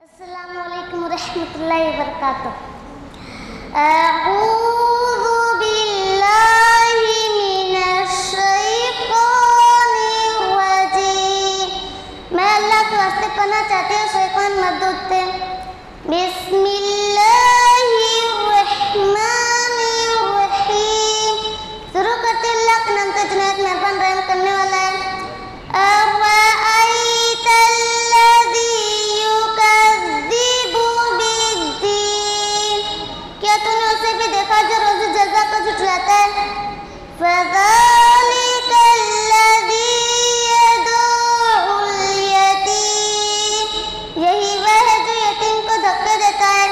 السلام علیکم ورحمۃ اللہ وبرکاتہ۔ اعوذ باللہ من الشیطان الرجیم۔ میں اللہ کے واسطے پناہ چاہتی ہوں شیطان مردود سے۔ بسم اللہ الرحمن الرحیم۔ شروع کرتے اللہ کے نام سے جو نہایت مہربان رحم کرنے والا ہے۔ أَرَأَيْتَ الَّذِي يُكَذِّبُ بِالدِّينِ۔ کیا تو نے اسے بھی دیکھا جو روز جزا کو جھٹلاتا ہے؟ فَذَلِكَ الَّذِي يَدُعُّ الْيَتِيمَ۔ یہی وہ ہے جو یتیم کو دھکے دیتا ہے۔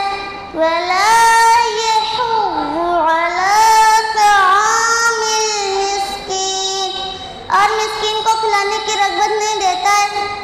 وَلَا يَحُضُّ عَلَىٰ طَعَامِ الْمِسْكِينِ۔ اور مسکین کو کھلانے کی رغبت نہیں دیتا ہے۔